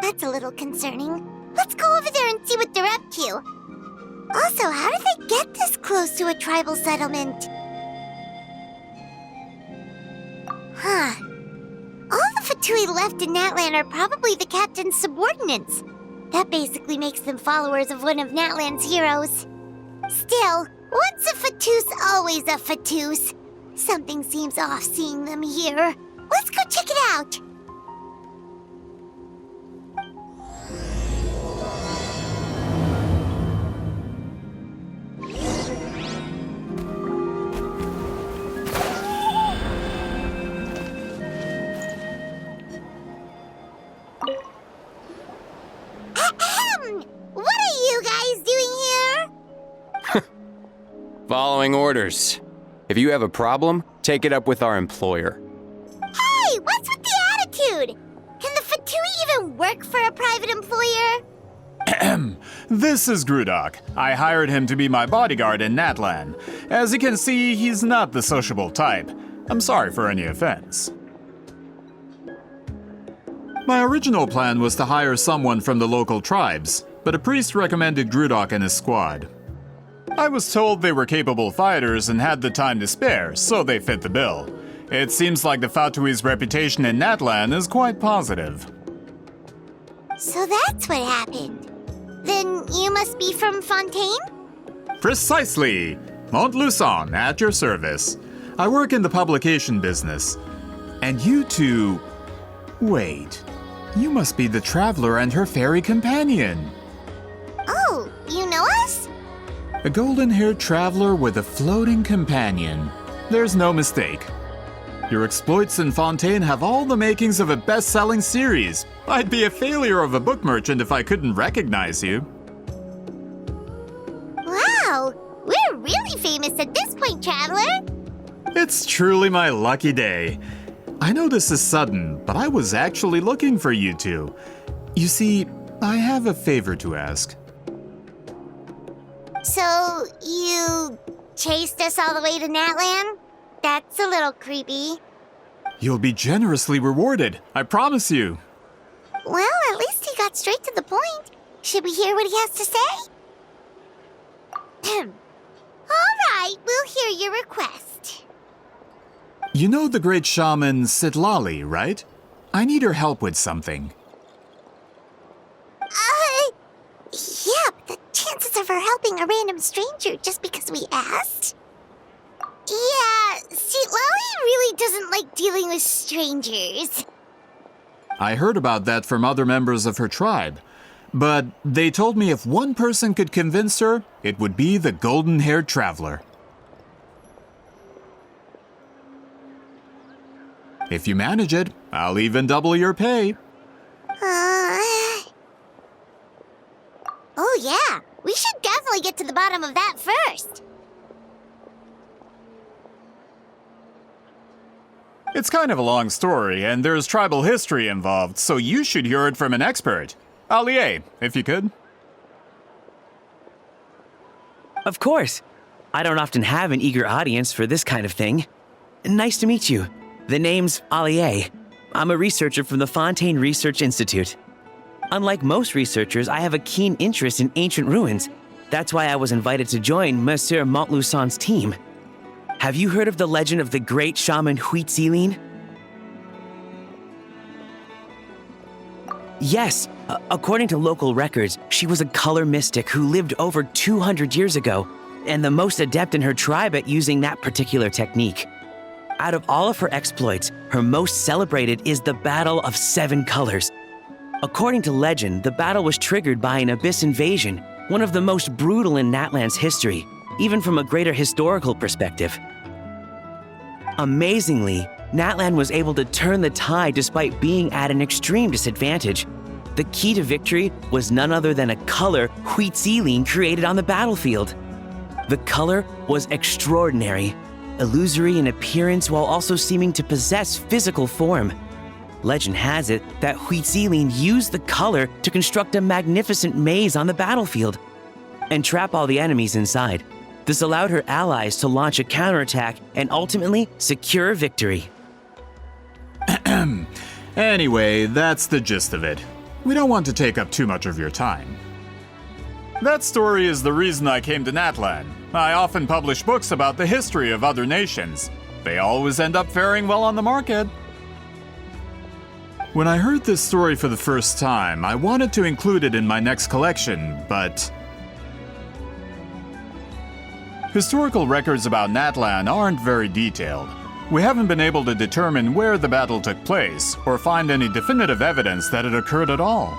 That's a little concerning. Let's go over there and see what they're up to. Also, how did they get this close to a tribal settlement? Huh. All the Fatui left in Natlan are probably the captain's subordinates. That basically makes them followers of one of Natlan's heroes. Still, once a Fatus, always a Fatus. Something seems off seeing them here. Let's go check it out. What are you guys doing here? Following orders. If you have a problem, take it up with our employer. Hey, what's with the attitude? Can the Fatui even work for a private employer? This is Grudok. I hired him to be my bodyguard in Natlan. As you can see, he's not the sociable type. I'm sorry for any offense. My original plan was to hire someone from the local tribes, but a priest recommended Grudok and his squad. I was told they were capable fighters and had the time to spare, so they fit the bill. It seems like the Fatui's reputation in Natlan is quite positive. So that's what happened. Then you must be from Fontaine? Precisely! Montluçon, at your service. I work in the publication business. And you two... Wait. You must be the traveler and her fairy companion. Oh, you know us? A golden-haired traveler with a floating companion. There's no mistake. Your exploits in Fontaine have all the makings of a best-selling series. I'd be a failure of a book merchant if I couldn't recognize you. Wow, we're really famous at this point, traveler. It's truly my lucky day. I know this is sudden, but I was actually looking for you two. You see, I have a favor to ask. So, you chased us all the way to Natlan? That's a little creepy. You'll be generously rewarded, I promise you. Well, at least he got straight to the point. Should we hear what he has to say? All right, we'll hear your request. You know the great shaman Sitlali, right? I need her help with something. Yeah, but the chances of her helping a random stranger just because we asked? Yeah, Sitlali really doesn't like dealing with strangers. I heard about that from other members of her tribe. But they told me if one person could convince her, it would be the golden-haired traveler. If you manage it, I'll even double your pay. Oh yeah, we should definitely get to the bottom of that first. It's kind of a long story, and there's tribal history involved, so you should hear it from an expert. Allier, if you could. Of course. I don't often have an eager audience for this kind of thing. Nice to meet you. The name's Allier. I'm a researcher from the Fontaine Research Institute. Unlike most researchers, I have a keen interest in ancient ruins. That's why I was invited to join Monsieur Montluçon's team. Have you heard of the legend of the great shaman Huitzilin? Yes, according to local records, she was a color mystic who lived over 200 years ago, and the most adept in her tribe at using that particular technique. Out of all of her exploits, her most celebrated is the Battle of Seven Colors. According to legend, the battle was triggered by an abyss invasion, one of the most brutal in Natlan's history, even from a greater historical perspective. Amazingly, Natlan was able to turn the tide despite being at an extreme disadvantage. The key to victory was none other than a color Huitzilin created on the battlefield. The color was extraordinary, illusory in appearance while also seeming to possess physical form. Legend has it that Huitzilin used the color to construct a magnificent maze on the battlefield and trap all the enemies inside. This allowed her allies to launch a counterattack and ultimately secure victory. Anyway, that's the gist of it. We don't want to take up too much of your time. That story is the reason I came to Natlan. I often publish books about the history of other nations. They always end up faring well on the market. When I heard this story for the first time, I wanted to include it in my next collection, but historical records about Natlan aren't very detailed. We haven't been able to determine where the battle took place, or find any definitive evidence that it occurred at all.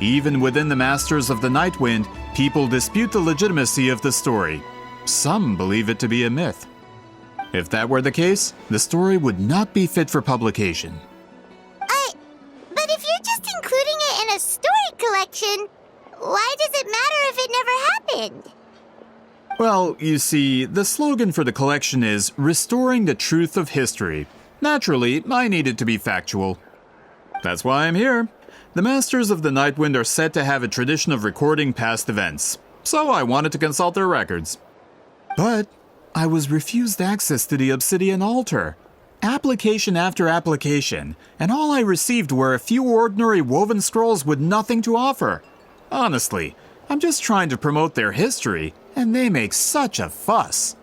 Even within the Masters of the Nightwind, people dispute the legitimacy of the story. Some believe it to be a myth. If that were the case, the story would not be fit for publication. But if you're just including it in a story collection, why does it matter if it never happened? Well, you see, the slogan for the collection is Restoring the Truth of History. Naturally, I need it to be factual. That's why I'm here. The Masters of the Nightwind are said to have a tradition of recording past events, so I wanted to consult their records. But I was refused access to the Obsidian Altar. Application after application, and all I received were a few ordinary woven scrolls with nothing to offer. Honestly, I'm just trying to promote their history, and they make such a fuss.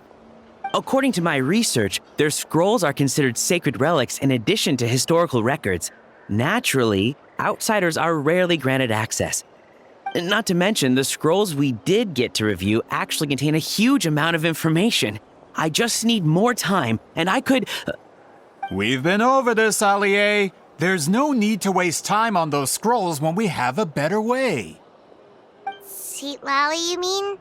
According to my research, their scrolls are considered sacred relics in addition to historical records. Naturally, outsiders are rarely granted access. Not to mention, the scrolls we did get to review actually contain a huge amount of information. I just need more time, and I could... We've been over this, Allier. There's no need to waste time on those scrolls when we have a better way. Seat Lally, you mean?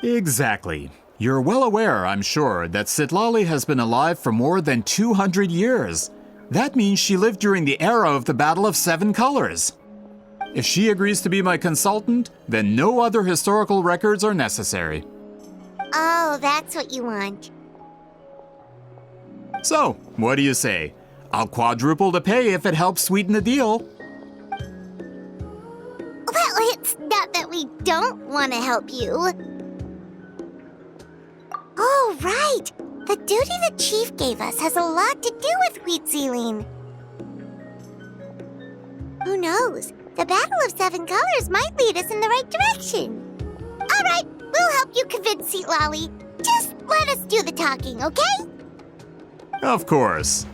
Exactly. You're well aware, I'm sure, that Sitlali has been alive for more than 200 years. That means she lived during the era of the Battle of Seven Colors. If she agrees to be my consultant, then no other historical records are necessary. Oh, that's what you want. So, what do you say? I'll quadruple the pay if it helps sweeten the deal. Well, it's not that we don't want to help you. Oh, right. The duty the chief gave us has a lot to do with Wheat Zealing. Who knows? The Battle of Seven Colors might lead us in the right direction. All right, we'll help you convince Seat Lolly. Just let us do the talking, okay? Of course.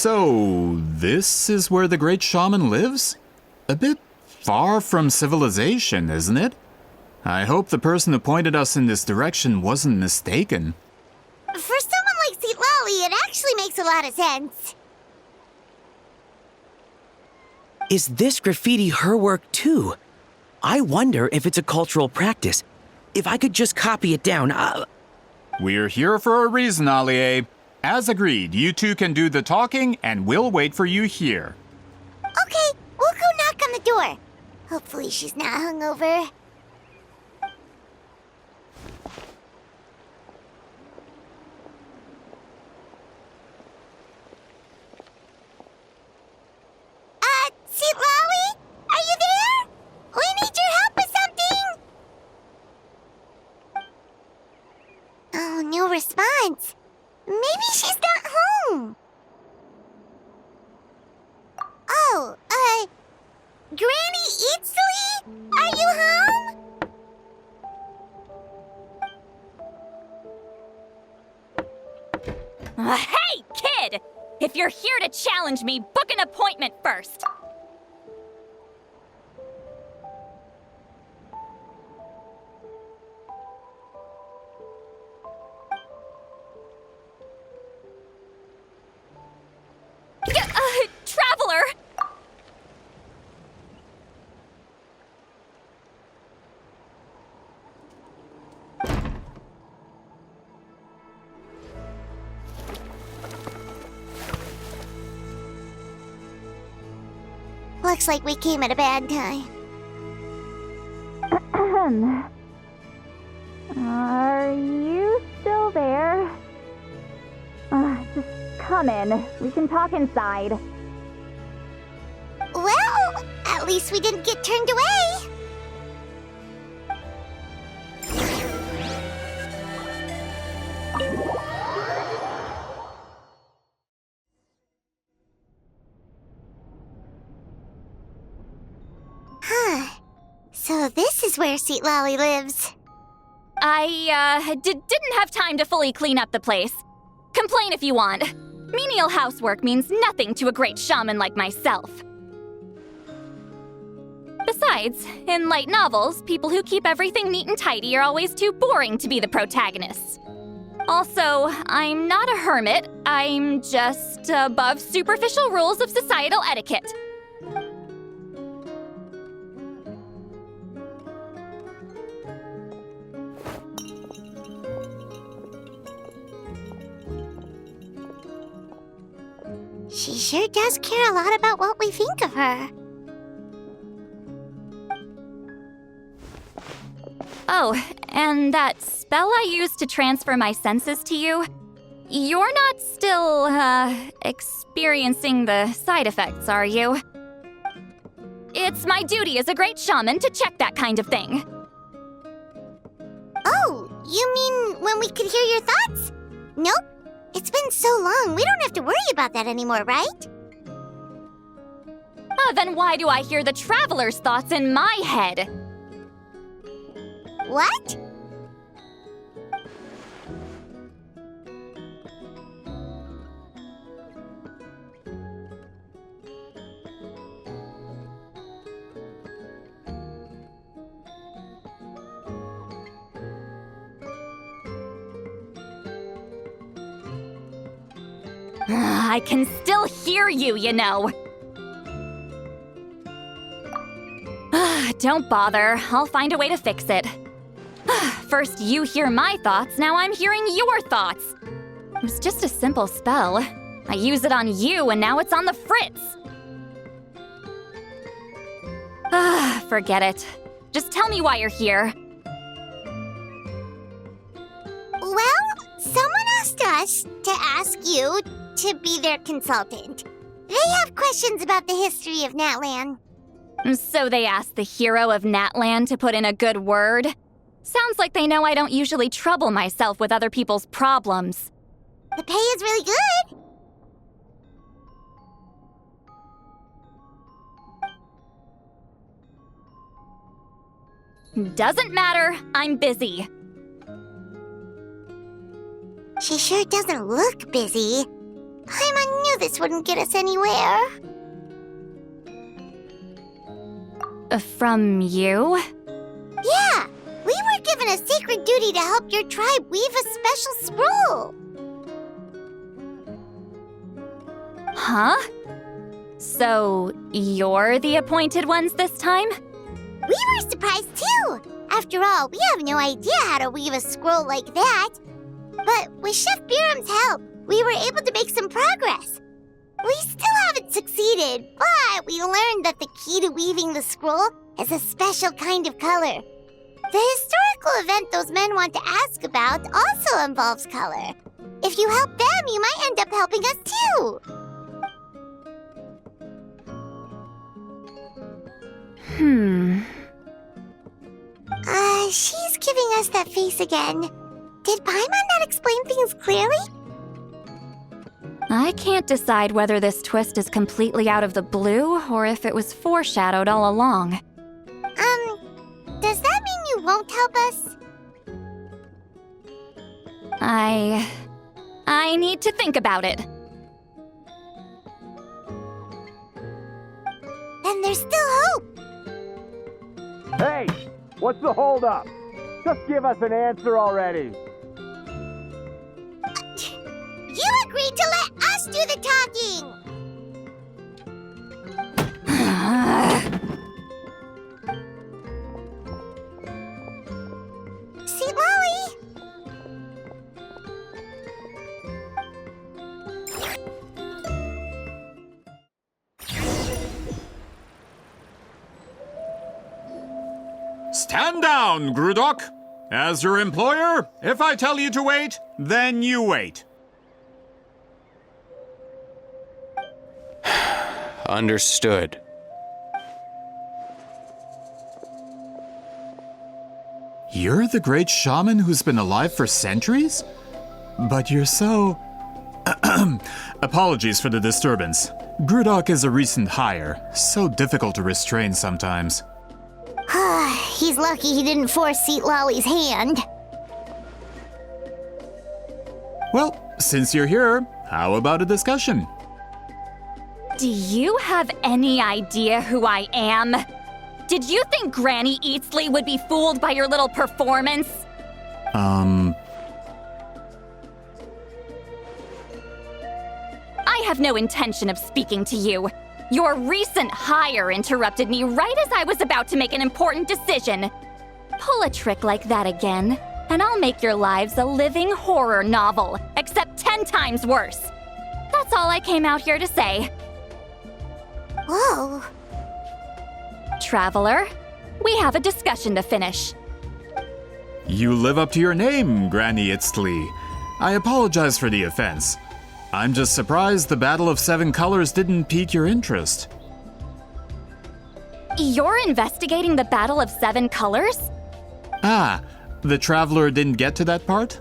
So, this is where the great shaman lives? A bit far from civilization, isn't it? I hope the person who pointed us in this direction wasn't mistaken. For someone like Lolly, it actually makes a lot of sense. Is this graffiti her work too? I wonder if it's a cultural practice. If I could just copy it down, We're here for a reason, Alie. As agreed, you two can do the talking, and we'll wait for you here. Okay, we'll go knock on the door. Hopefully she's not hungover. Lolly? Are you there? We need your help with something! Oh, no response. Maybe she's not home. Oh, Granny Eatsley? Are you home? Hey, kid! If you're here to challenge me, book an appointment first. Traveler! Looks like we came at a bad time. Are you still there? Just come in. We can talk inside. Well, at least we didn't get turned away. So this is where Sweet Lolly lives. I, didn't have time to fully clean up the place. Complain if you want. Menial housework means nothing to a great shaman like myself. Besides, in light novels, people who keep everything neat and tidy are always too boring to be the protagonists. Also, I'm not a hermit. I'm just above superficial rules of societal etiquette. She sure does care a lot about what we think of her. Oh, and that spell I used to transfer my senses to you, you're not still, experiencing the side effects, are you? It's my duty as a great shaman to check that kind of thing. Oh, you mean when we could hear your thoughts? Nope. It's been so long, we don't have to worry about that anymore, right? Then why do I hear the traveler's thoughts in my head? What? I can still hear you, you know. Don't bother. I'll find a way to fix it. First you hear my thoughts, now I'm hearing your thoughts. It was just a simple spell. I use it on you, and now it's on the fritz. Forget it. Just tell me why you're here. Well, someone asked us to ask you to be their consultant. They have questions about the history of Natlan. So they asked the hero of Natlan to put in a good word? Sounds like they know I don't usually trouble myself with other people's problems. The pay is really good. Doesn't matter, I'm busy. She sure doesn't look busy. Paimon knew this wouldn't get us anywhere. From you? Yeah, we were given a sacred duty to help your tribe weave a special scroll. Huh? So, you're the appointed ones this time? We were surprised too. After all, we have no idea how to weave a scroll like that. But with Chef Biram's help, we were able to make some progress. We still haven't succeeded, but we learned that the key to weaving the scroll is a special kind of color. The historical event those men want to ask about also involves color. If you help them, you might end up helping us too. She's giving us that face again. Did Paimon not explain things clearly? I can't decide whether this twist is completely out of the blue or if it was foreshadowed all along. Does that mean you won't help us? I need to think about it. Then there's still hope. Hey, what's the holdup? Just give us an answer already. You agreed to let us do the talking! See, Lolly? Stand down, Grudok. As your employer, if I tell you to wait, then you wait. Understood. You're the great shaman who's been alive for centuries? But you're so... Apologies for the disturbance. Grudok is a recent hire, so difficult to restrain sometimes. He's lucky he didn't force Seat Lolly's hand. Well, since you're here, how about a discussion? Do you have any idea who I am? Did you think Granny Eatsley would be fooled by your little performance? I have no intention of speaking to you. Your recent hire interrupted me right as I was about to make an important decision. Pull a trick like that again, and I'll make your lives a living horror novel, except 10 times worse. That's all I came out here to say. Whoa. Traveler, we have a discussion to finish. You live up to your name, Granny Itztli. I apologize for the offense. I'm just surprised the Battle of Seven Colors didn't pique your interest. You're investigating the Battle of Seven Colors? Ah, the Traveler didn't get to that part?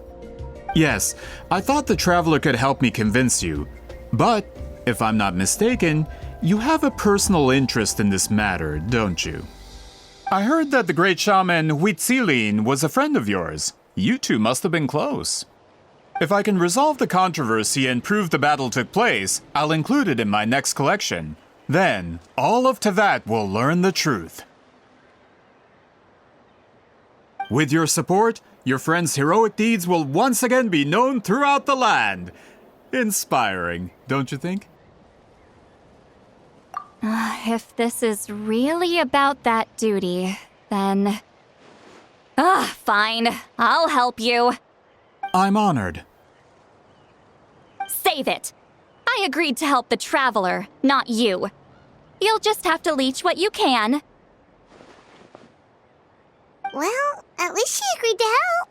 Yes, I thought the Traveler could help me convince you. But, if I'm not mistaken, you have a personal interest in this matter, don't you? I heard that the great shaman Huitzilin was a friend of yours. You two must have been close. If I can resolve the controversy and prove the battle took place, I'll include it in my next collection. Then, all of Tevat will learn the truth. With your support, your friend's heroic deeds will once again be known throughout the land. Inspiring, don't you think? If this is really about that duty, then... fine. I'll help you. I'm honored. Save it. I agreed to help the Traveler, not you. You'll just have to leech what you can. Well, at least she agreed to help.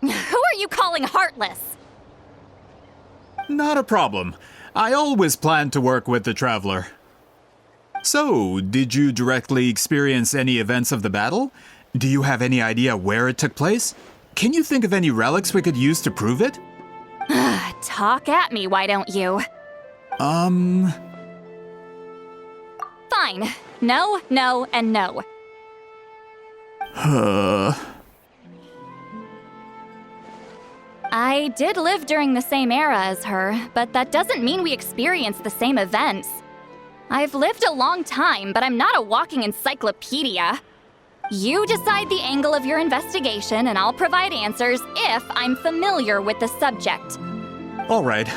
Who are you calling heartless? Not a problem. I always planned to work with the Traveler. So, did you directly experience any events of the battle? Do you have any idea where it took place? Can you think of any relics we could use to prove it? Talk at me, why don't you? Fine. No, no, and no. I did live during the same era as her, but that doesn't mean we experienced the same events. I've lived a long time, but I'm not a walking encyclopedia. You decide the angle of your investigation, and I'll provide answers if I'm familiar with the subject. All right.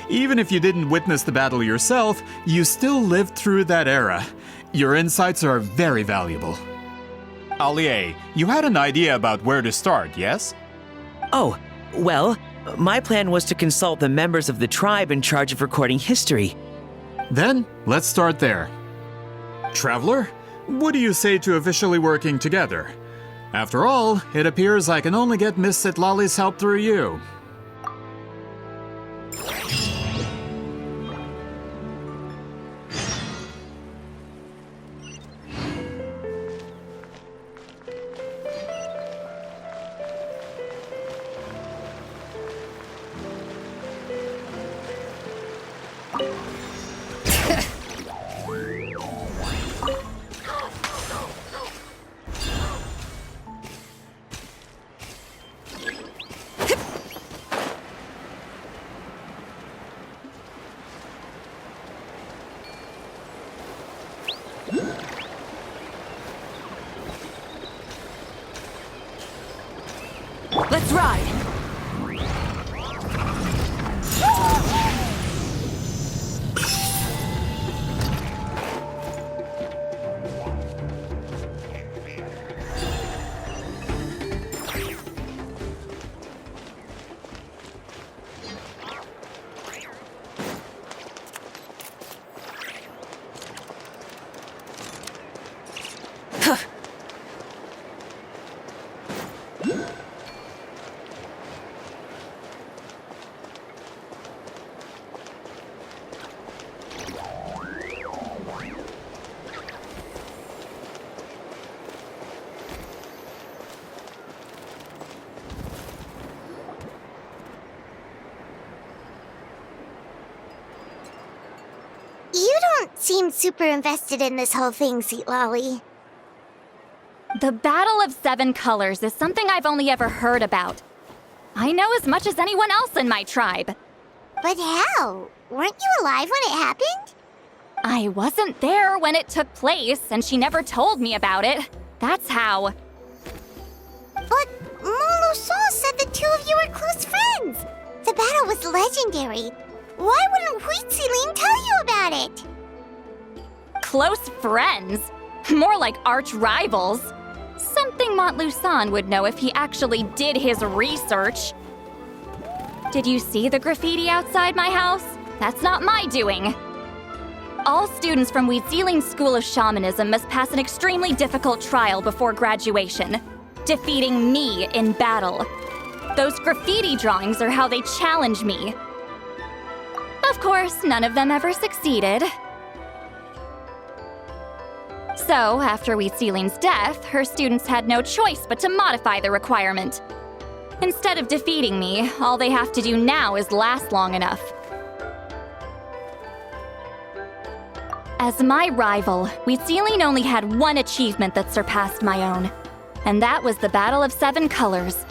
Even if you didn't witness the battle yourself, you still lived through that era. Your insights are very valuable. Allie, you had an idea about where to start, yes? Oh, well, my plan was to consult the members of the tribe in charge of recording history. Then, let's start there. Traveler, what do you say to officially working together? After all, it appears I can only get Miss Sitlali's help through you. Let's ride! You don't seem super invested in this whole thing, Sitlali. The Battle of Seven Colors is something I've only ever heard about. I know as much as anyone else in my tribe. But how? Weren't you alive when it happened? I wasn't there when it took place, and she never told me about it. That's how. But Molusa said the two of you were close friends. The battle was legendary. Why wouldn't Huitziling tell you about it? Close friends? More like arch rivals. Something Montluçon would know if he actually did his research. Did you see the graffiti outside my house? That's not my doing. All students from Huitziling School of Shamanism must pass an extremely difficult trial before graduation, defeating me in battle. Those graffiti drawings are how they challenge me. Of course, none of them ever succeeded. So, after Huitziling's death, her students had no choice but to modify the requirement. Instead of defeating me, all they have to do now is last long enough. As my rival, Huitziling only had one achievement that surpassed my own, and that was the Battle of Seven Colors.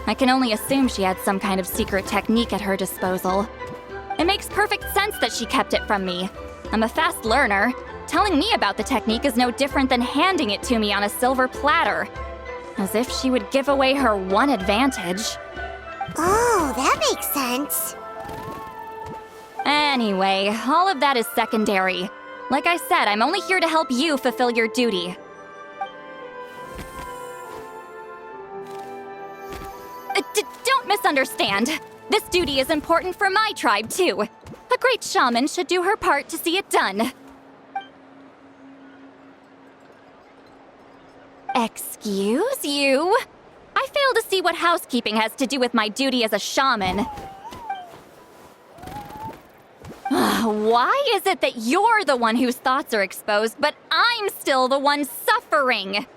I can only assume she had some kind of secret technique at her disposal. It makes perfect sense that she kept it from me. I'm a fast learner. Telling me about the technique is no different than handing it to me on a silver platter. As if she would give away her one advantage. Oh, that makes sense. Anyway, all of that is secondary. Like I said, I'm only here to help you fulfill your duty. Don't misunderstand. This duty is important for my tribe, too. A great shaman should do her part to see it done. Excuse you? I fail to see what housekeeping has to do with my duty as a shaman. Why is it that you're the one whose thoughts are exposed, but I'm still the one suffering?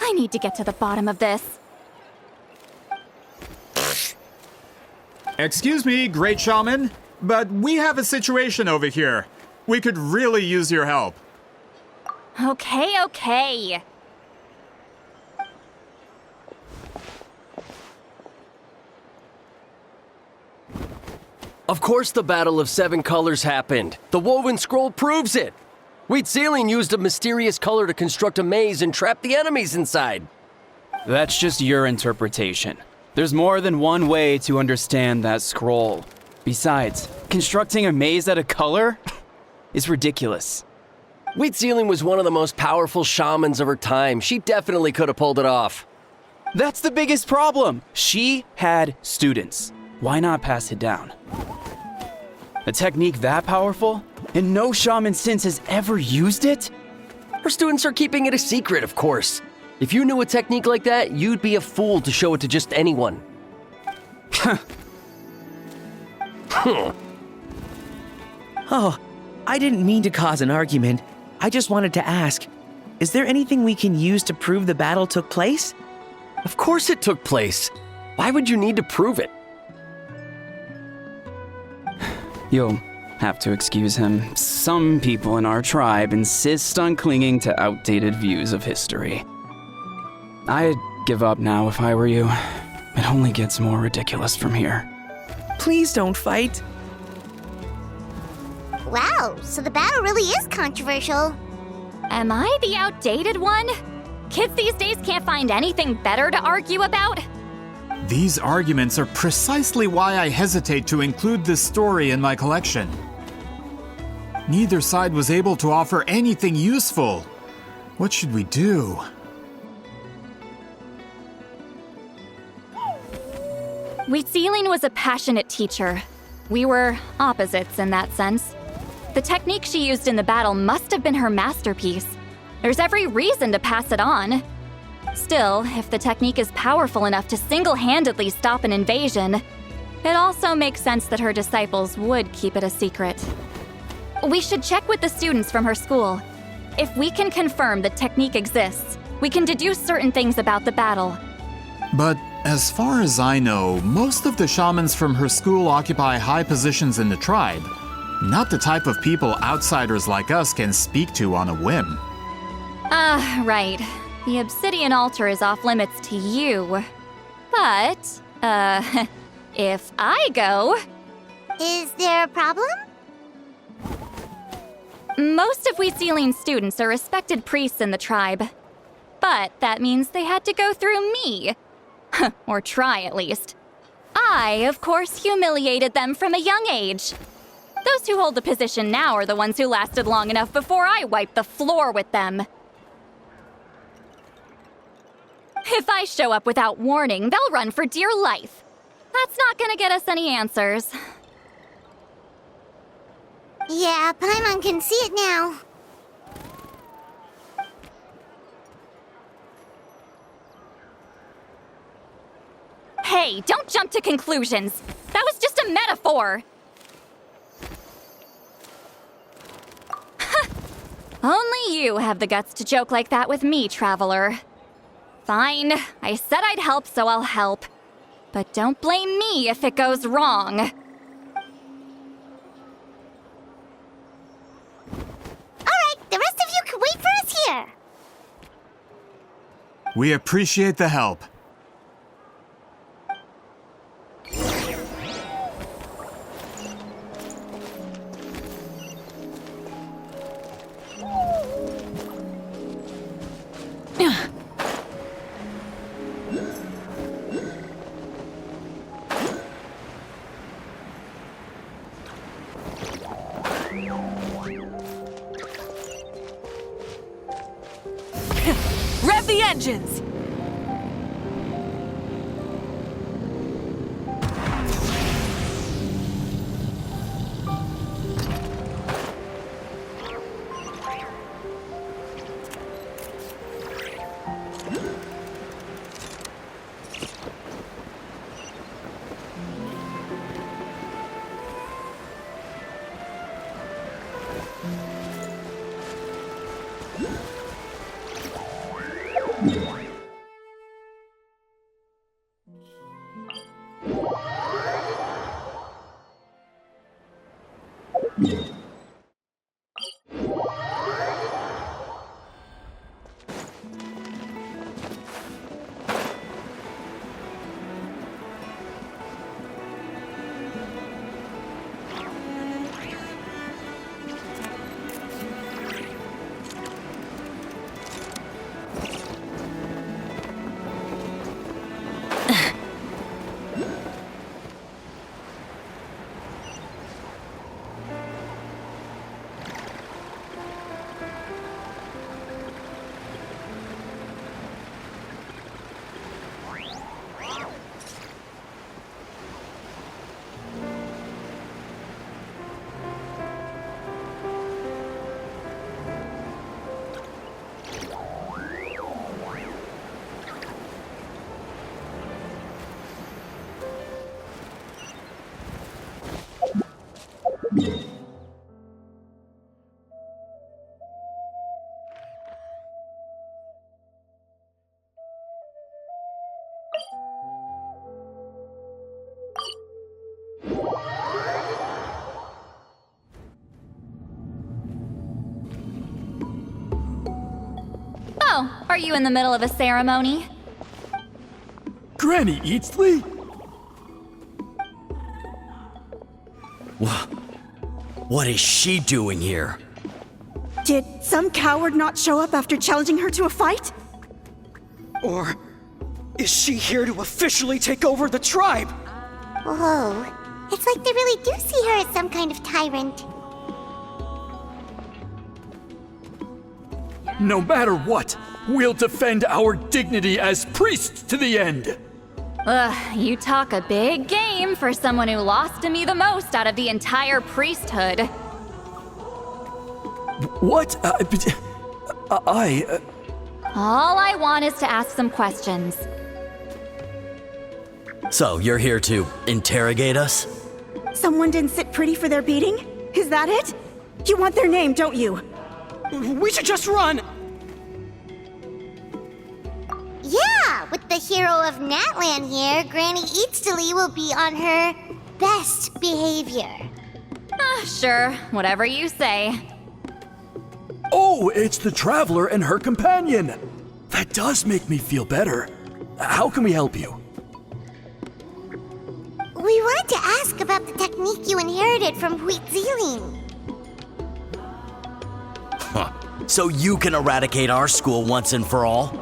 I need to get to the bottom of this. Excuse me, great shaman, but we have a situation over here. We could really use your help. Okay. Of course the Battle of Seven Colors happened. The woven scroll proves it. Wheat Ceiling used a mysterious color to construct a maze and trap the enemies inside. That's just your interpretation. There's more than one way to understand that scroll. Besides, constructing a maze out of color is ridiculous. Wheat Ceiling was one of the most powerful shamans of her time. She definitely could have pulled it off. That's the biggest problem. She had students. Why not pass it down? A technique that powerful? And no shaman since has ever used it? Her students are keeping it a secret, of course. If you knew a technique like that, you'd be a fool to show it to just anyone. Oh, I didn't mean to cause an argument. I just wanted to ask, is there anything we can use to prove the battle took place? Of course it took place. Why would you need to prove it? You'll have to excuse him. Some people in our tribe insist on clinging to outdated views of history. I'd give up now if I were you. It only gets more ridiculous from here. Please don't fight. Wow, so the battle really is controversial. Am I the outdated one? Kids these days can't find anything better to argue about? These arguments are precisely why I hesitate to include this story in my collection. Neither side was able to offer anything useful. What should we do? Wheat Ceiling was a passionate teacher. We were opposites in that sense. The technique she used in the battle must have been her masterpiece. There's every reason to pass it on. Still, if the technique is powerful enough to single-handedly stop an invasion, it also makes sense that her disciples would keep it a secret. We should check with the students from her school. If we can confirm the technique exists, we can deduce certain things about the battle. But as far as I know, most of the shamans from her school occupy high positions in the tribe. Not the type of people outsiders like us can speak to on a whim. Right. The obsidian altar is off limits to you. But, if I go... Is there a problem? Most of Wheat Ceiling students are respected priests in the tribe. But that means they had to go through me. Or try, at least. I, of course, humiliated them from a young age. Those who hold the position now are the ones who lasted long enough before I wiped the floor with them. If I show up without warning, they'll run for dear life. That's not gonna get us any answers. Yeah, Paimon can see it now. Hey, don't jump to conclusions. That was just a metaphor. Only you have the guts to joke like that with me, traveler. Fine, I said I'd help, so I'll help. But don't blame me if it goes wrong. Alright, the rest of you can wait for us here. We appreciate the help. Rev the engines! Oh, are you in the middle of a ceremony? Granny Eatsley? What is she doing here? Did some coward not show up after challenging her to a fight? Or is she here to officially take over the tribe? Whoa. It's like they really do see her as some kind of tyrant. No matter what, we'll defend our dignity as priests to the end. Ugh, you talk a big game for someone who lost to me the most out of the entire priesthood. What? All I want is to ask some questions. So, you're here to interrogate us? Someone didn't sit pretty for their beating? Is that it? You want their name, don't you? We should just run! Yeah, with the hero of Natlan here, Granny Eatsley will be on her best behavior. Sure, whatever you say. Oh, it's the Traveler and her companion! That does make me feel better. How can we help you? We wanted to ask about the technique you inherited from Huitziling. So you can eradicate our school once and for all?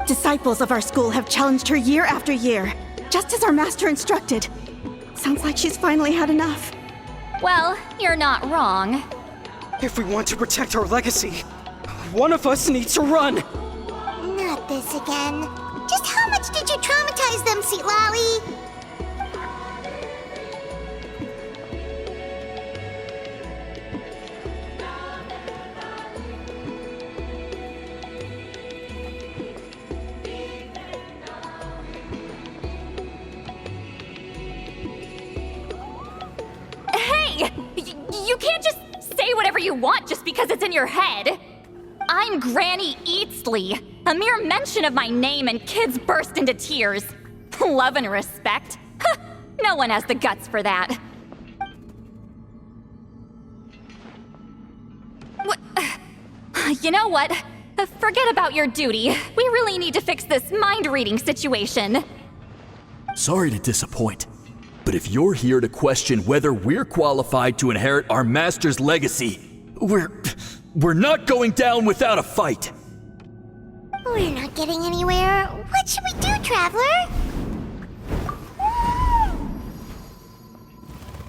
Disciples of our school have challenged her year after year, just as our master instructed. Sounds like she's finally had enough. Well, you're not wrong. If we want to protect our legacy, one of us needs to run! Not this again. Just how much did you traumatize them, Seatlally? You can't just say whatever you want just because it's in your head. I'm Granny Eatsley. A mere mention of my name and kids burst into tears. Love and respect? No one has the guts for that. You know what? Forget about your duty. We really need to fix this mind-reading situation. Sorry to disappoint, but if you're here to question whether we're qualified to inherit our master's legacy, we're not going down without a fight. We're not getting anywhere. What should we do, Traveler?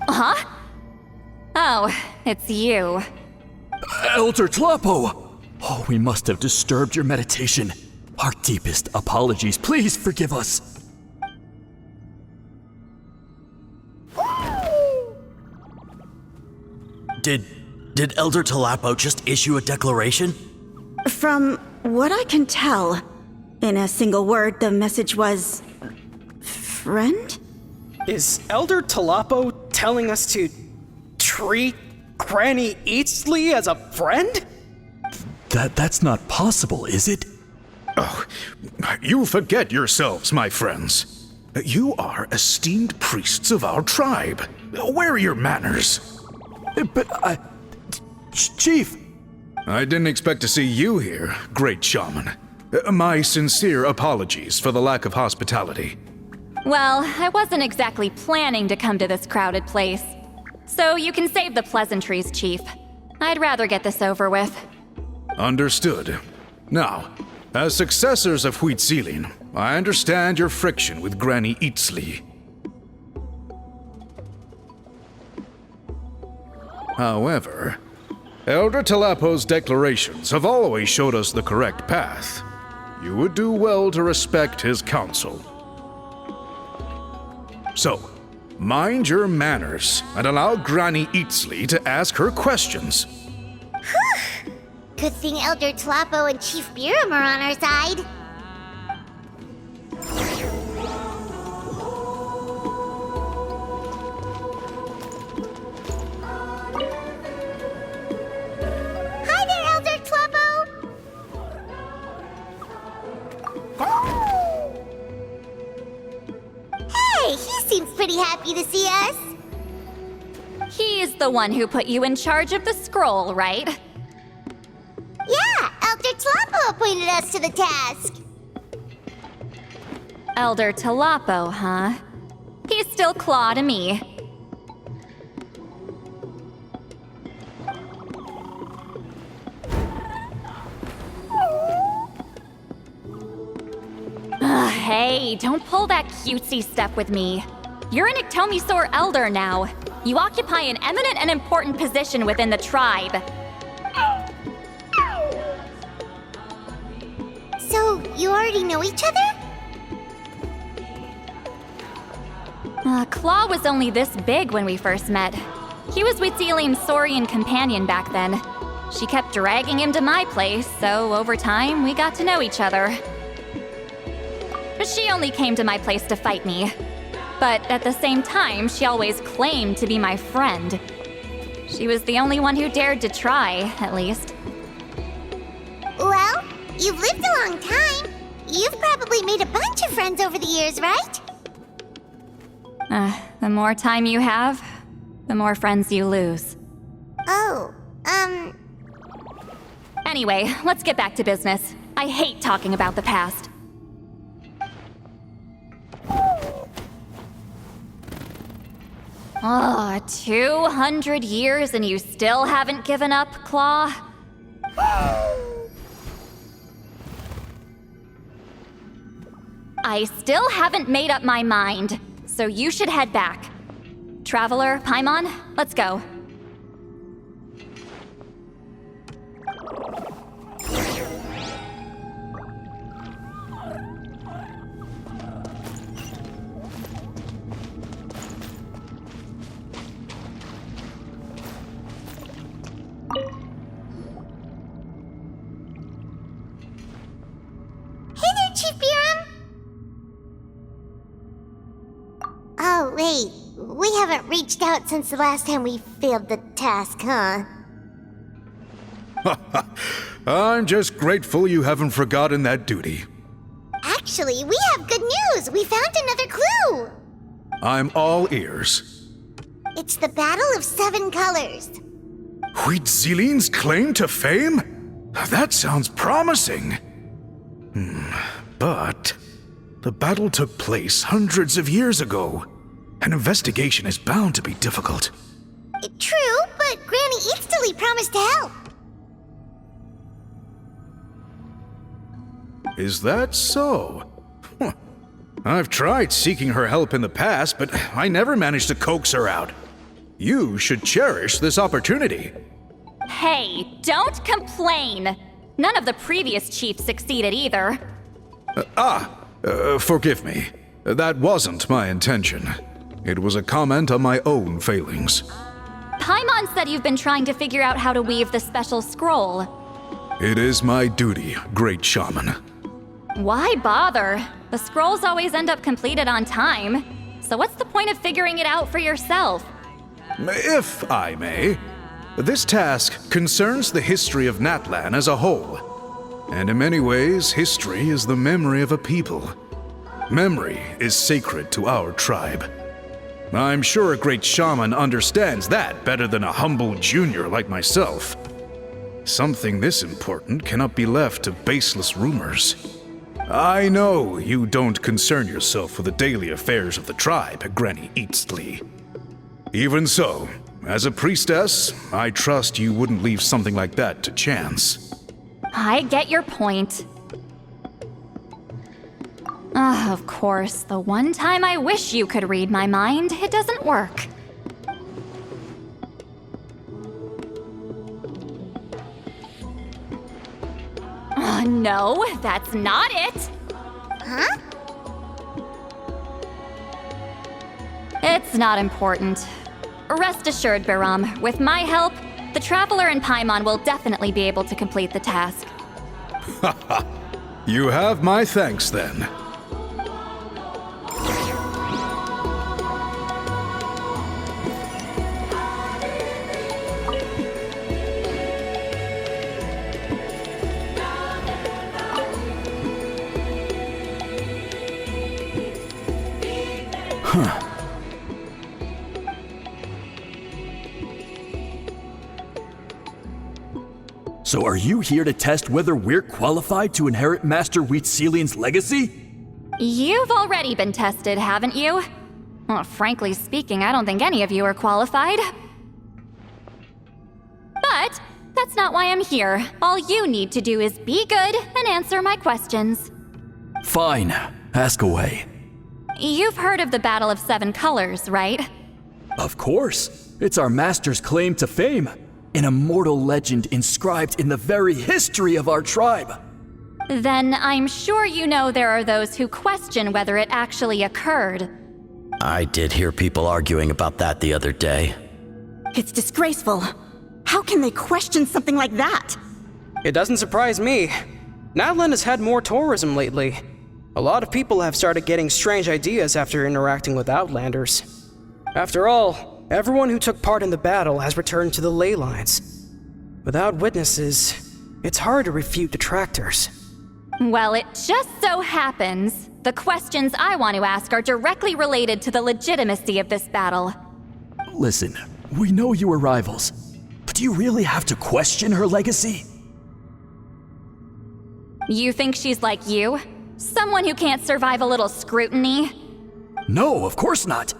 Huh? Oh, it's you. Elder Tlapo! Oh, we must have disturbed your meditation. Our deepest apologies. Please forgive us. Did Elder Tlapo just issue a declaration? From what I can tell, in a single word, the message was... friend? Is Elder Tlapo telling us to treat Granny Eatsley as a friend? That's not possible, is it? Oh, you forget yourselves, my friends. You are esteemed priests of our tribe. Where are your manners? But Chief! I didn't expect to see you here, great shaman. My sincere apologies for the lack of hospitality. Well, I wasn't exactly planning to come to this crowded place. So you can save the pleasantries, Chief. I'd rather get this over with. Understood. Now, as successors of Huitziling, I understand your friction with Granny Eatsley. However, Elder Tlapo's declarations have always showed us the correct path. You would do well to respect his counsel. So, mind your manners and allow Granny Eatsley to ask her questions. Good thing Elder Tlapo and Chief Biram are on our side. happy to see us? He's the one who put you in charge of the scroll, right? Yeah, Elder Tlapo appointed us to the task. Elder Tlapo, huh? He's still Claw to me. Hey, don't pull that cutesy step with me. You're an Iktomisaur Elder now. You occupy an eminent and important position within the tribe. So, you already know each other? Claw was only this big when we first met. He was Witzilin's Saurian companion back then. She kept dragging him to my place, so over time, we got to know each other. But she only came to my place to fight me. But at the same time, she always claimed to be my friend. She was the only one who dared to try, at least. Well, you've lived a long time. You've probably made a bunch of friends over the years, right? The more time you have, the more friends you lose. Oh, Anyway, let's get back to business. I hate talking about the past. Oh, 200 years and you still haven't given up, Claw? I still haven't made up my mind, so you should head back. Traveler, Paimon, let's go. Hey there, Chief Biram! Oh, wait. We haven't reached out since the last time we failed the task, huh? I'm just grateful you haven't forgotten that duty. Actually, we have good news! We found another clue! I'm all ears. It's the Battle of Seven Colors. Wheatzilin's claim to fame? That sounds promising. But the battle took place hundreds of years ago. An investigation is bound to be difficult. True, but Granny Eatstily promised to help. Is that so? Huh. I've tried seeking her help in the past, but I never managed to coax her out. You should cherish this opportunity. Hey, don't complain! None of the previous chiefs succeeded either. Forgive me. That wasn't my intention. It was a comment on my own failings. Paimon said you've been trying to figure out how to weave the special scroll. It is my duty, great shaman. Why bother? The scrolls always end up completed on time. So what's the point of figuring it out for yourself? If I may, this task concerns the history of Natlan as a whole. And in many ways, history is the memory of a people. Memory is sacred to our tribe. I'm sure a great shaman understands that better than a humble junior like myself. Something this important cannot be left to baseless rumors. I know you don't concern yourself with the daily affairs of the tribe, Granny Eatstily. Even so, as a priestess, I trust you wouldn't leave something like that to chance. I get your point. Of course, the one time I wish you could read my mind, it doesn't work. No, that's not it. Huh? It's not important. Rest assured, Biram, with my help, the Traveler and Paimon will definitely be able to complete the task. You have my thanks then. So are you here to test whether we're qualified to inherit Master Wheatselian's legacy? You've already been tested, haven't you? Well, frankly speaking, I don't think any of you are qualified. But that's not why I'm here. All you need to do is be good and answer my questions. Fine. Ask away. You've heard of the Battle of Seven Colors, right? Of course. It's our master's claim to fame. An immortal legend inscribed in the very history of our tribe. Then I'm sure you know there are those who question whether it actually occurred. I did hear people arguing about that the other day. It's disgraceful. How can they question something like that? It doesn't surprise me. Natlan has had more tourism lately. A lot of people have started getting strange ideas after interacting with Outlanders. After all, everyone who took part in the battle has returned to the ley lines. Without witnesses, it's hard to refute detractors. Well, it just so happens the questions I want to ask are directly related to the legitimacy of this battle. Listen, we know you were rivals, but do you really have to question her legacy? You think she's like you? Someone who can't survive a little scrutiny? No, of course not.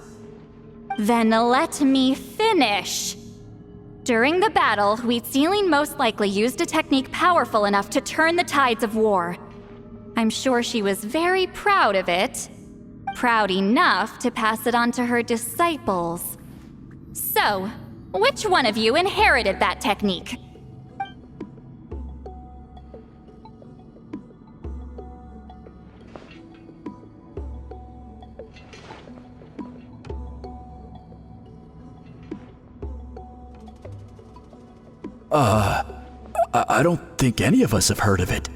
Then let me finish. During the battle, Wheatselian most likely used a technique powerful enough to turn the tides of war. I'm sure she was very proud of it. Proud enough to pass it on to her disciples. So, which one of you inherited that technique? I don't think any of us have heard of it.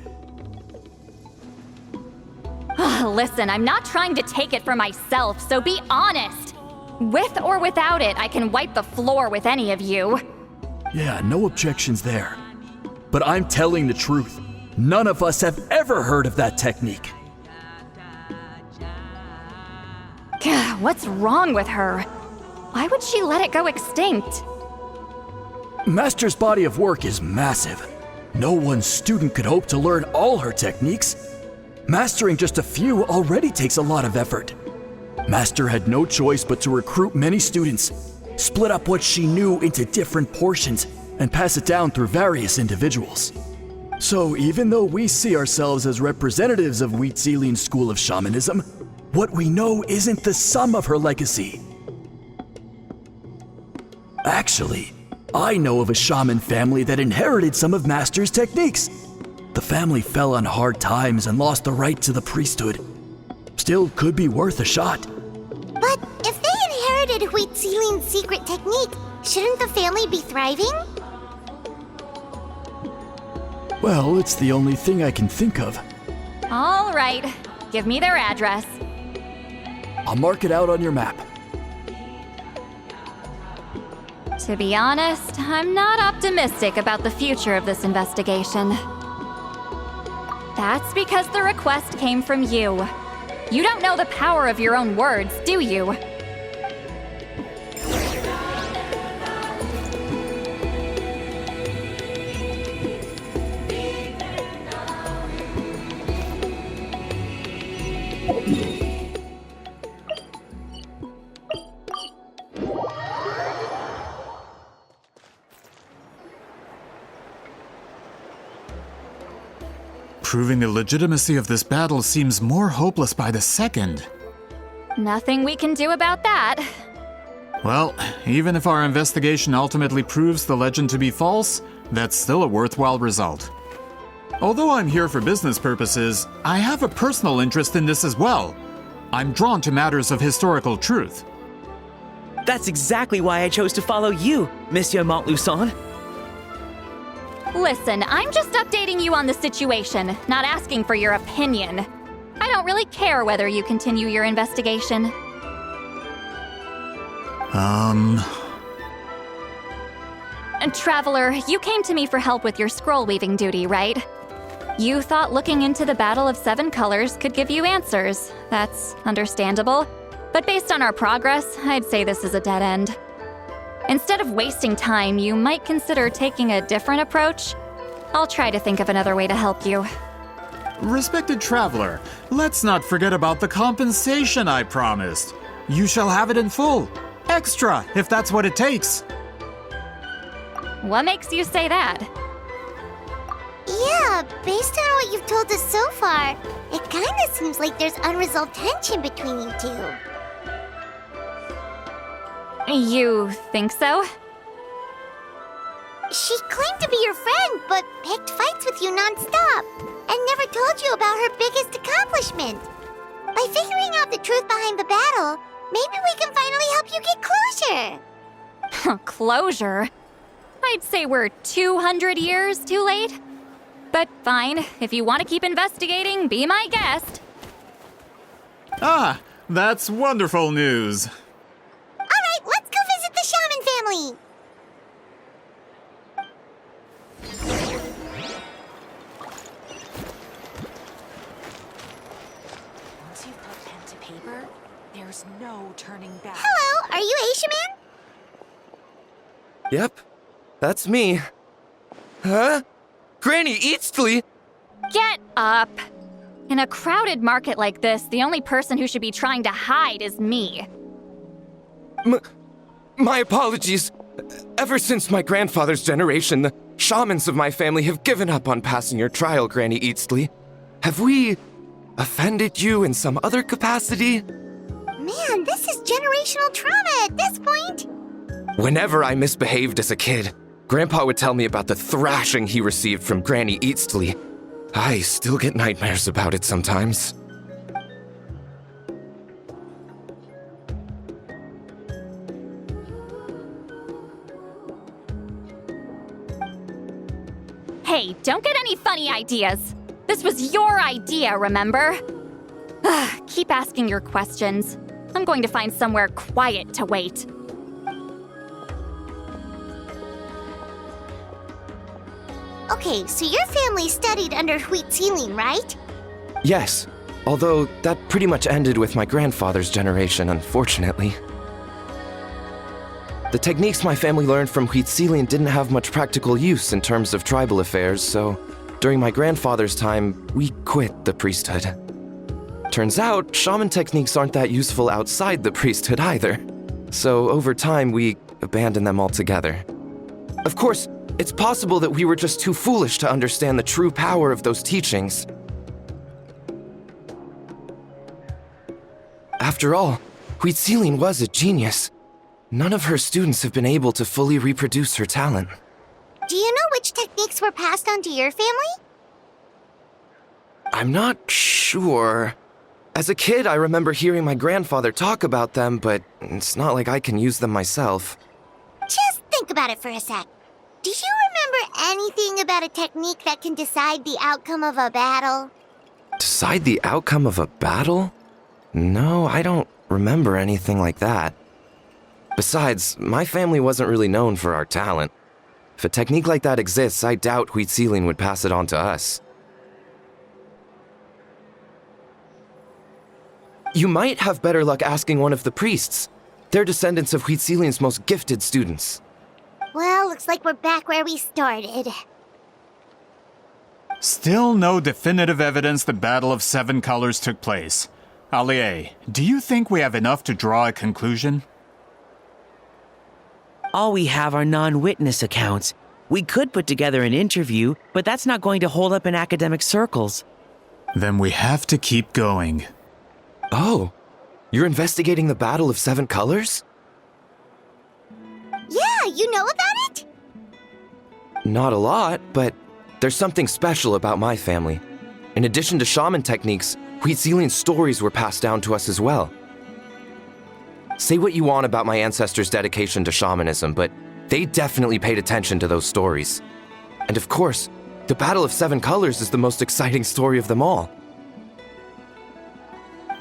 Listen, I'm not trying to take it for myself, so be honest. With or without it, I can wipe the floor with any of you. Yeah, no objections there. But I'm telling the truth. None of us have ever heard of that technique. What's wrong with her? Why would she let it go extinct? Master's body of work is massive. No one student could hope to learn all her techniques. Mastering just a few already takes a lot of effort. Master had no choice but to recruit many students, split up what she knew into different portions, and pass it down through various individuals. So even though we see ourselves as representatives of Wheatselian's school of shamanism, what we know isn't the sum of her legacy. Actually, I know of a shaman family that inherited some of Master's techniques. The family fell on hard times and lost the right to the priesthood. Still could be worth a shot. But if they inherited Wheatselian's secret technique, shouldn't the family be thriving? Well, it's the only thing I can think of. All right, give me their address. I'll mark it out on your map. To be honest, I'm not optimistic about the future of this investigation. That's because the request came from you. You don't know the power of your own words, do you? Proving the legitimacy of this battle seems more hopeless by the second. Nothing we can do about that. Well, even if our investigation ultimately proves the legend to be false, that's still a worthwhile result. Although I'm here for business purposes, I have a personal interest in this as well. I'm drawn to matters of historical truth. That's exactly why I chose to follow you, Monsieur Montluçon. Listen, I'm just updating you on the situation, not asking for your opinion. I don't really care whether you continue your investigation. And Traveler, you came to me for help with your scroll weaving duty, right? You thought looking into the Battle of Seven Colors could give you answers. That's understandable. But based on our progress, I'd say this is a dead end. Instead of wasting time, you might consider taking a different approach. I'll try to think of another way to help you. Respected traveler, let's not forget about the compensation I promised. You shall have it in full. Extra, if that's what it takes. What makes you say that? Yeah, based on what you've told us so far, it kinda seems like there's unresolved tension between you two. You think so? She claimed to be your friend, but picked fights with you non-stop, and never told you about her biggest accomplishment. By figuring out the truth behind the battle, maybe we can finally help you get closure. Closure? I'd say we're 200 years too late. But fine, if you want to keep investigating, be my guest. Ah, that's wonderful news. Alright, let's go visit the shaman family. Once you've put pen to paper, there's no turning back. Hello, are you Aisha Man? Yep, that's me. Huh? Granny Eastly? Get up! In a crowded market like this, the only person who should be trying to hide is me. My apologies. Ever since my grandfather's generation, the shamans of my family have given up on passing your trial, Granny Eastly. Have we offended you in some other capacity? Man, this is generational trauma at this point. Whenever I misbehaved as a kid, Grandpa would tell me about the thrashing he received from Granny Eastly. I still get nightmares about it sometimes. Hey, don't get any funny ideas. This was your idea, remember? Keep asking your questions. I'm going to find somewhere quiet to wait. Okay, so your family studied under Huitzilin, right? Yes, although that pretty much ended with my grandfather's generation, unfortunately. The techniques my family learned from Huitzilin didn't have much practical use in terms of tribal affairs, so during my grandfather's time, we quit the priesthood. Turns out, shaman techniques aren't that useful outside the priesthood either. So over time, we abandoned them altogether. Of course, it's possible that we were just too foolish to understand the true power of those teachings. After all, Huitzilin was a genius. None of her students have been able to fully reproduce her talent. Do you know which techniques were passed on to your family? I'm not sure. As a kid, I remember hearing my grandfather talk about them, but it's not like I can use them myself. Just think about it for a sec. Do you remember anything about a technique that can decide the outcome of a battle? Decide the outcome of a battle? No, I don't remember anything like that. Besides, my family wasn't really known for our talent. If a technique like that exists, I doubt Huitzilin would pass it on to us. You might have better luck asking one of the priests. They're descendants of Huitzilin's most gifted students. Well, looks like we're back where we started. Still no definitive evidence the Battle of Seven Colors took place. Allie, do you think we have enough to draw a conclusion? All we have are non-witness accounts. We could put together an interview, but that's not going to hold up in academic circles. Then we have to keep going. Oh, you're investigating the Battle of Seven Colors? Yeah, you know about it? Not a lot, but there's something special about my family. In addition to shaman techniques, Huitzilin's stories were passed down to us as well. Say what you want about my ancestors' dedication to shamanism, but they definitely paid attention to those stories. And of course, the Battle of Seven Colors is the most exciting story of them all.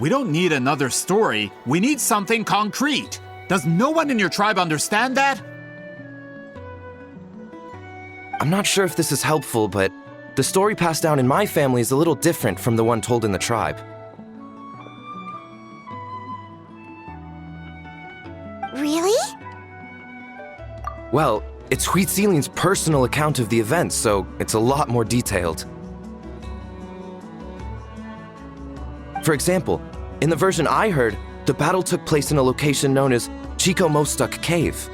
We don't need another story. We need something concrete. Does no one in your tribe understand that? I'm not sure if this is helpful, but the story passed down in my family is a little different from the one told in the tribe. Really? Well, It's Huitzilian's personal account of the event, so it's a lot more detailed. For example, in the version I heard, the battle took place in a location known as Chico Mostuk Cave.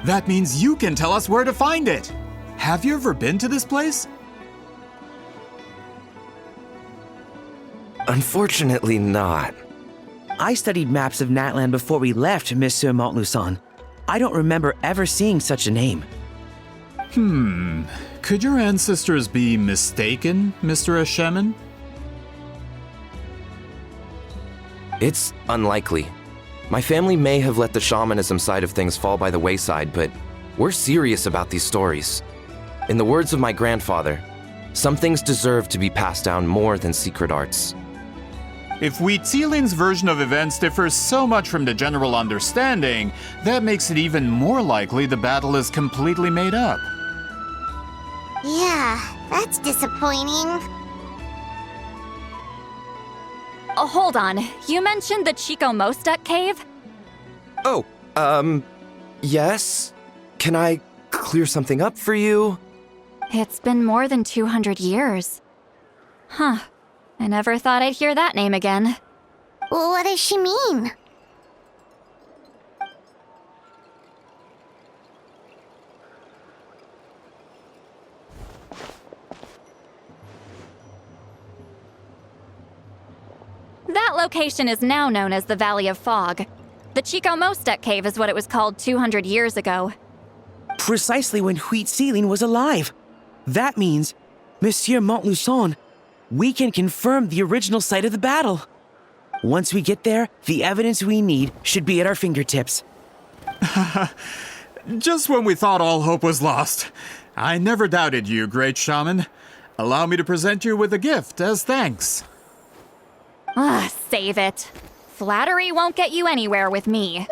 That means you can tell us where to find it. Have you ever been to this place? Unfortunately not. I studied maps of Natlan before we left, Monsieur Montluçon. I don't remember ever seeing such a name. Could your ancestors be mistaken, Mr. Ashemin? It's unlikely. My family may have let the shamanism side of things fall by the wayside, but we're serious about these stories. In the words of my grandfather, some things deserve to be passed down more than secret arts. If Huitzilian's version of events differs so much from the general understanding, that makes it even more likely the battle is completely made up. Yeah, that's disappointing. Oh, hold on. You mentioned the Chico Mostuk cave? Oh, yes? Can I clear something up for you? It's been more than 200 years. Huh. I never thought I'd hear that name again. What does she mean? That location is now known as the Valley of Fog. The Chico Mostuk cave is what it was called 200 years ago. Precisely when Huitzilin was alive. That means, Monsieur Montluçon, we can confirm the original site of the battle. Once we get there, the evidence we need should be at our fingertips. Just when we thought all hope was lost. I never doubted you, great shaman. Allow me to present you with a gift as thanks. Save it. Flattery won't get you anywhere with me.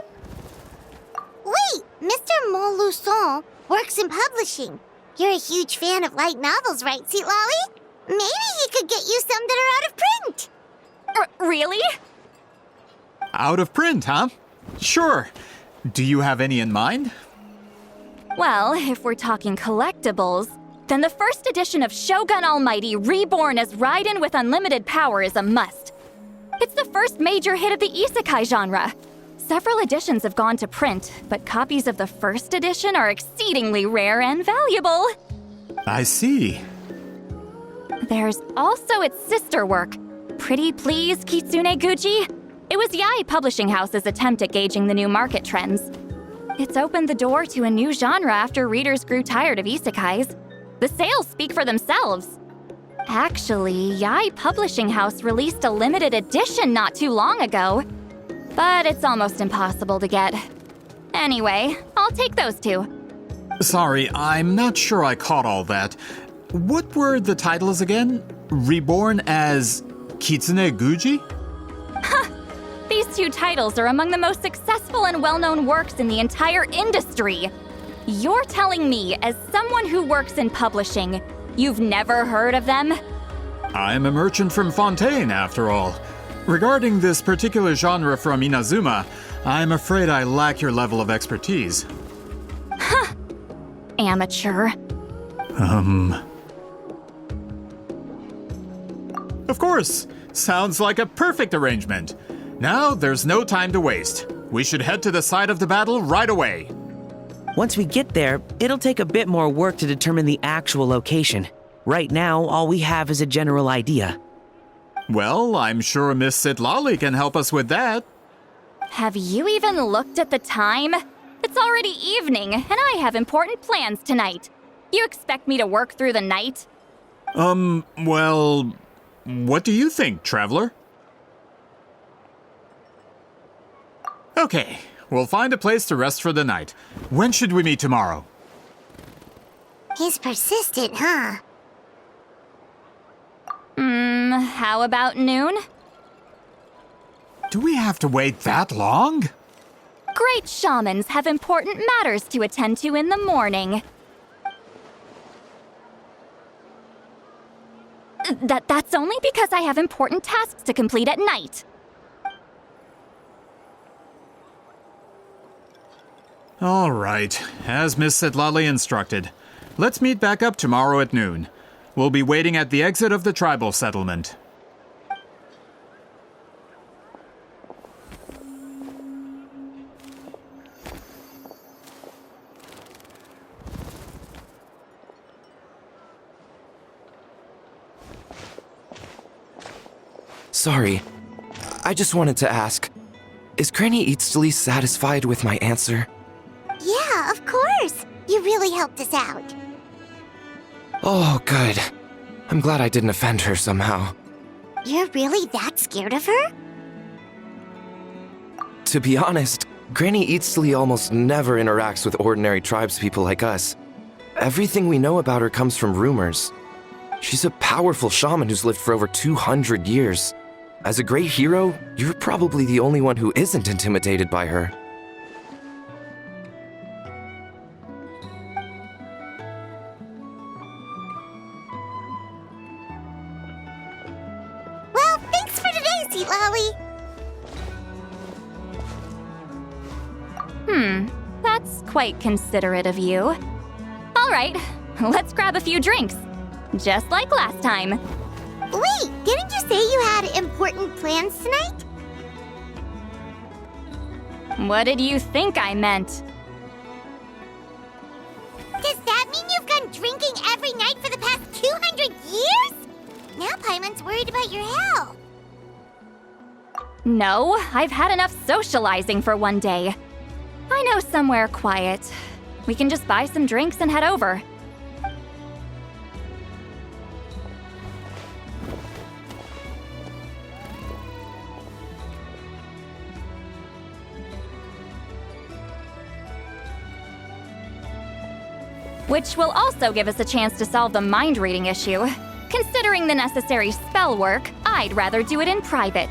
Wait, Mr. Montluçon works in publishing. You're a huge fan of light novels, right, Seatlolly? Maybe he could get you some that are out of print. Really? Out of print, huh? Sure. Do you have any in mind? Well, if we're talking collectibles, then the first edition of Shogun Almighty Reborn as Raiden with Unlimited Power is a must. It's the first major hit of the isekai genre. Several editions have gone to print, but copies of the first edition are exceedingly rare and valuable. I see. There's also its sister work, Pretty Please Kitsune Guji. It was Yae Publishing House's attempt at gauging the new market trends. It's opened the door to a new genre after readers grew tired of isekais. The sales speak for themselves. Actually, Yae Publishing House released a limited edition not too long ago, but it's almost impossible to get. Anyway, I'll take those two. Sorry, I'm not sure I caught all that. What were the titles again? Reborn as Kitsune Guji? These two titles are among the most successful and well-known works in the entire industry. You're telling me, as someone who works in publishing, you've never heard of them? I'm a merchant from Fontaine, after all. Regarding this particular genre from Inazuma, I'm afraid I lack your level of expertise. Amateur. Of course. Sounds like a perfect arrangement. Now, there's no time to waste. We should head to the site of the battle right away. Once we get there, it'll take a bit more work to determine the actual location. Right now, all we have is a general idea. Well, I'm sure Miss Sitlali can help us with that. Have you even looked at the time? It's already evening, and I have important plans tonight. You expect me to work through the night? Well, what do you think, traveler? Okay, we'll find a place to rest for the night. When should we meet tomorrow? He's persistent, huh? How about noon? Do we have to wait that long? Great shamans have important matters to attend to in the morning. That's only because I have important tasks to complete at night. All right, as Miss Sitlali instructed. Let's meet back up tomorrow at noon. We'll be waiting at the exit of the tribal settlement. Sorry. I just wanted to ask, is Granny Eatsley satisfied with my answer? Yeah, of course. You really helped us out. Oh, good. I'm glad I didn't offend her somehow. You're really that scared of her? To be honest, Granny Eatsley almost never interacts with ordinary tribespeople like us. Everything we know about her comes from rumors. She's a powerful shaman who's lived for over 200 years. As a great hero, you're probably the only one who isn't intimidated by her. Well, thanks for today, Seatlolly. That's quite considerate of you. All right, let's grab a few drinks. Just like last time. Wait, didn't you say you had important plans tonight? What did you think I meant? Does that mean you've gone drinking every night for the past 200 years? Now Paimon's worried about your health. No, I've had enough socializing for one day. I know somewhere quiet. We can just buy some drinks and head over. Which will also give us a chance to solve the mind reading issue. Considering the necessary spell work, I'd rather do it in private.